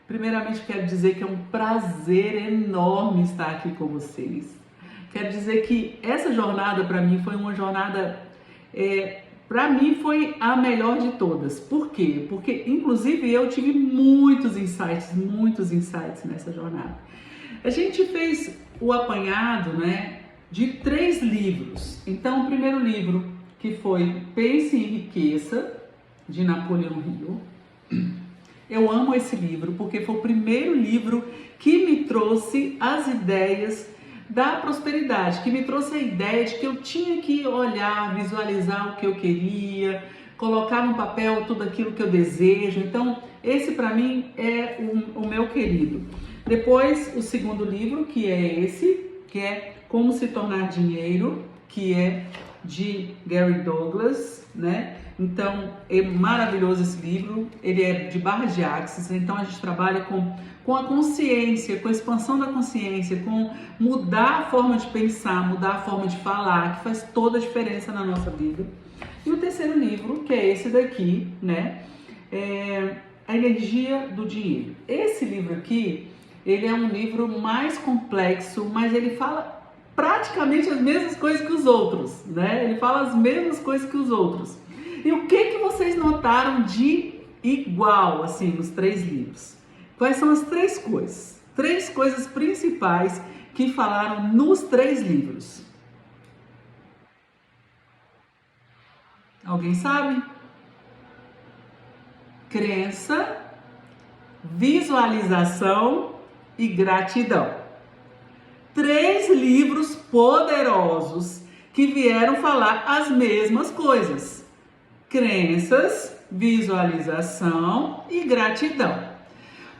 Primeiramente, quero dizer que é um prazer enorme estar aqui com vocês. Quero dizer que essa jornada para mim foi uma jornada, para mim foi a melhor de todas. Por quê? Porque inclusive eu tive muitos insights nessa jornada. A gente fez o apanhado, né, de 3 livros. Então, o primeiro livro, que foi Pense e Enriqueça, de Napoleão Hill. Eu amo esse livro porque foi o primeiro livro que me trouxe as ideias da prosperidade, que me trouxe a ideia de que eu tinha que olhar, visualizar o que eu queria, colocar no papel tudo aquilo que eu desejo. Então, esse para mim é o meu querido. Depois, o segundo livro, que é esse, que é Como Se Tornar Dinheiro, que é de Gary Douglas, né? Então, é maravilhoso esse livro, ele é de Barra de Axis, então a gente trabalha com a consciência, com a expansão da consciência, com mudar a forma de pensar, mudar a forma de falar, que faz toda a diferença na nossa vida. E o terceiro livro, que é esse daqui, né? A Energia do Dinheiro. Esse livro aqui, ele é um livro mais complexo, mas ele fala praticamente as mesmas coisas que os outros, né? Ele fala as mesmas coisas que os outros. E o que vocês notaram de igual, assim, nos 3 livros? Quais são as 3 coisas? 3 coisas principais que falaram nos 3 livros. Alguém sabe? Crença, visualização e gratidão. 3 livros poderosos que vieram falar as mesmas coisas. Crenças, visualização e gratidão.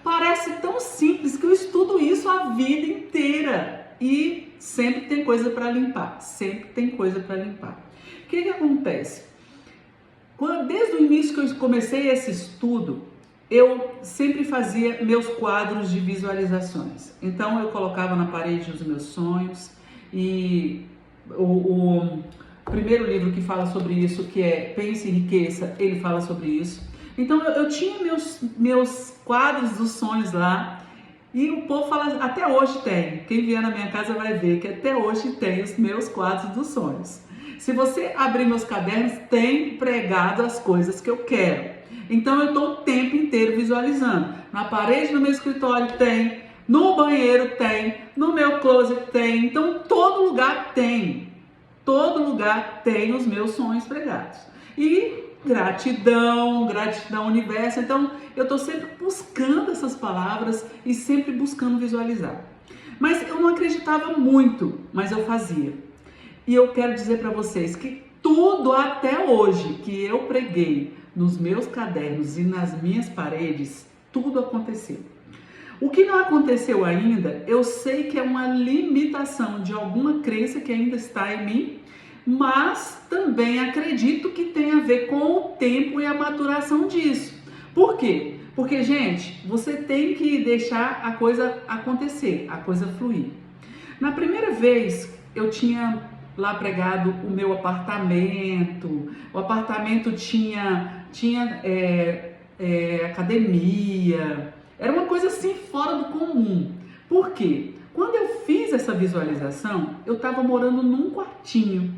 Parece tão simples que eu estudo isso a vida inteira e sempre tem coisa para limpar, sempre tem coisa para limpar. O que acontece? Desde o início que eu comecei esse estudo, eu sempre fazia meus quadros de visualizações. Então eu colocava na parede os meus sonhos e o primeiro livro que fala sobre isso, que é Pense e Enriqueça, ele fala sobre isso. Então eu tinha meus quadros dos sonhos lá e o povo fala, até hoje tem. Quem vier na minha casa vai ver que até hoje tem os meus quadros dos sonhos. Se você abrir meus cadernos, tem pregado as coisas que eu quero. Então eu estou o tempo inteiro visualizando. Na parede do meu escritório tem, no banheiro tem, no meu closet tem. Então todo lugar tem. Todo lugar tem os meus sonhos pregados. E gratidão, gratidão universo. Então eu estou sempre buscando essas palavras e sempre buscando visualizar. Mas eu não acreditava muito, mas eu fazia. E eu quero dizer para vocês que tudo até hoje que eu preguei nos meus cadernos e nas minhas paredes, tudo aconteceu. O que não aconteceu ainda, eu sei que é uma limitação de alguma crença que ainda está em mim, mas também acredito que tem a ver com o tempo e a maturação disso. Por quê? Porque, gente, você tem que deixar a coisa acontecer, a coisa fluir. Na primeira vez, eu tinha lá pregado o meu apartamento. O apartamento tinha academia. Era uma coisa assim fora do comum. Por quê? Quando eu fiz essa visualização, eu estava morando num quartinho.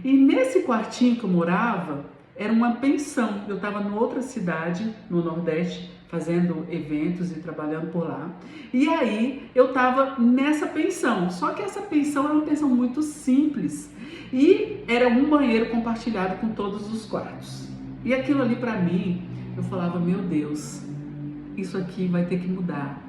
E nesse quartinho que eu morava, era uma pensão. Eu estava em outra cidade, no Nordeste, fazendo eventos e trabalhando por lá. E aí eu estava nessa pensão. Só que essa pensão era uma pensão muito simples. E era um banheiro compartilhado com todos os quartos. E aquilo ali para mim, eu falava, meu Deus, isso aqui vai ter que mudar.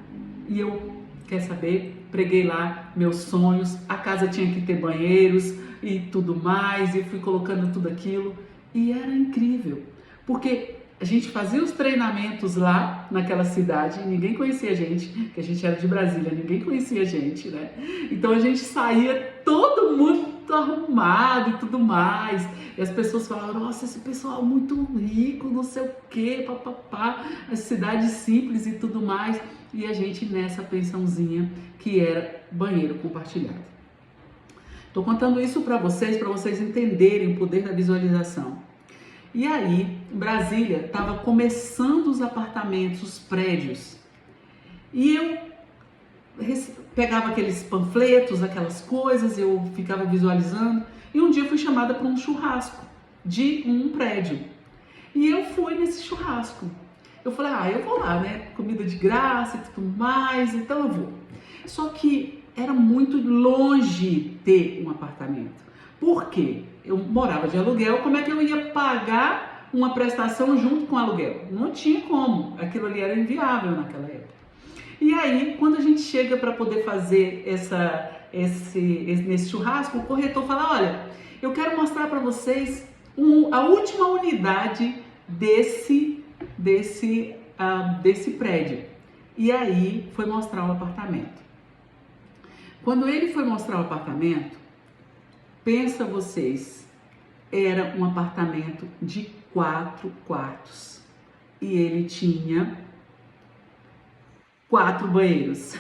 E eu, quer saber, preguei lá meus sonhos, a casa tinha que ter banheiros e tudo mais, e eu fui colocando tudo aquilo. E era incrível, porque a gente fazia os treinamentos lá naquela cidade, ninguém conhecia a gente, que a gente era de Brasília, ninguém conhecia a gente, né? Então a gente saía todo mundo arrumado e tudo mais, e as pessoas falavam, nossa, esse pessoal muito rico, não sei o que, papapá, as cidades simples e tudo mais, e a gente nessa pensãozinha que era banheiro compartilhado. Estou contando isso para vocês entenderem o poder da visualização. E aí, em Brasília, estava começando os apartamentos, os prédios. E eu pegava aqueles panfletos, aquelas coisas, eu ficava visualizando. E um dia eu fui chamada para um churrasco de um prédio. E eu fui nesse churrasco. Eu falei, eu vou lá, né? Comida de graça e tudo mais, então eu vou. Só que era muito longe ter um apartamento. Por quê? Eu morava de aluguel, como é que eu ia pagar uma prestação junto com o aluguel? Não tinha como, aquilo ali era inviável naquela época. E aí, quando a gente chega para poder fazer nesse churrasco, o corretor fala, olha, eu quero mostrar para vocês a última unidade desse prédio. E aí, foi mostrar o apartamento. Quando ele foi mostrar o apartamento, pensa vocês, era um apartamento de 4 quartos e ele tinha 4 banheiros.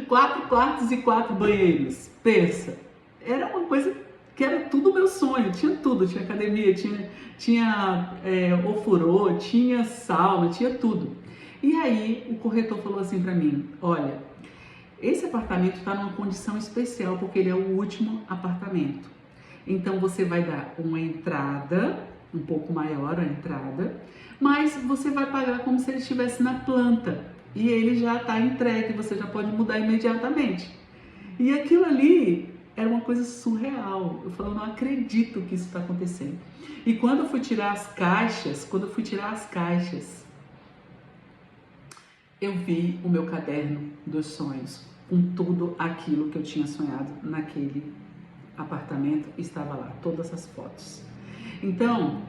4 quartos e 4 banheiros. Pensa, era uma coisa que era tudo meu sonho, tinha tudo, tinha academia, tinha ofurô, tinha sauna, tinha tudo. E aí o corretor falou assim para mim, olha, esse apartamento está numa condição especial porque ele é o último apartamento. Então você vai dar uma entrada, um pouco maior a entrada, mas você vai pagar como se ele estivesse na planta. E ele já está entregue, você já pode mudar imediatamente. E aquilo ali era uma coisa surreal. Eu falo, não acredito que isso está acontecendo. E quando eu fui tirar as caixas, eu vi o meu caderno dos sonhos, com tudo aquilo que eu tinha sonhado naquele apartamento, estava lá, todas as fotos. Então,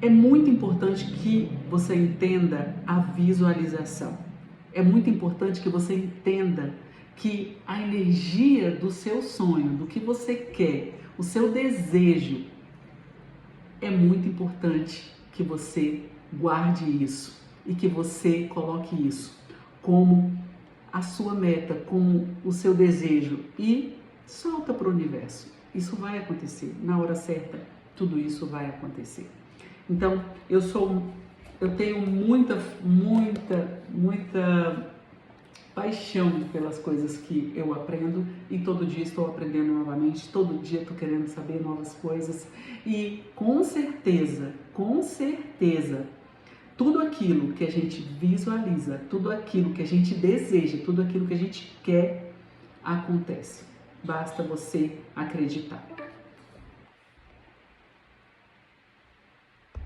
é muito importante que você entenda a visualização. É muito importante que você entenda que a energia do seu sonho, do que você quer, o seu desejo, é muito importante que você guarde isso e que você coloque isso como a sua meta, como o seu desejo e solta para o universo. Isso vai acontecer, na hora certa, tudo isso vai acontecer. Então, eu tenho muita paixão pelas coisas que eu aprendo e todo dia estou aprendendo novamente, todo dia estou querendo saber novas coisas e com certeza, tudo aquilo que a gente visualiza, tudo aquilo que a gente deseja, tudo aquilo que a gente quer, acontece. Basta você acreditar.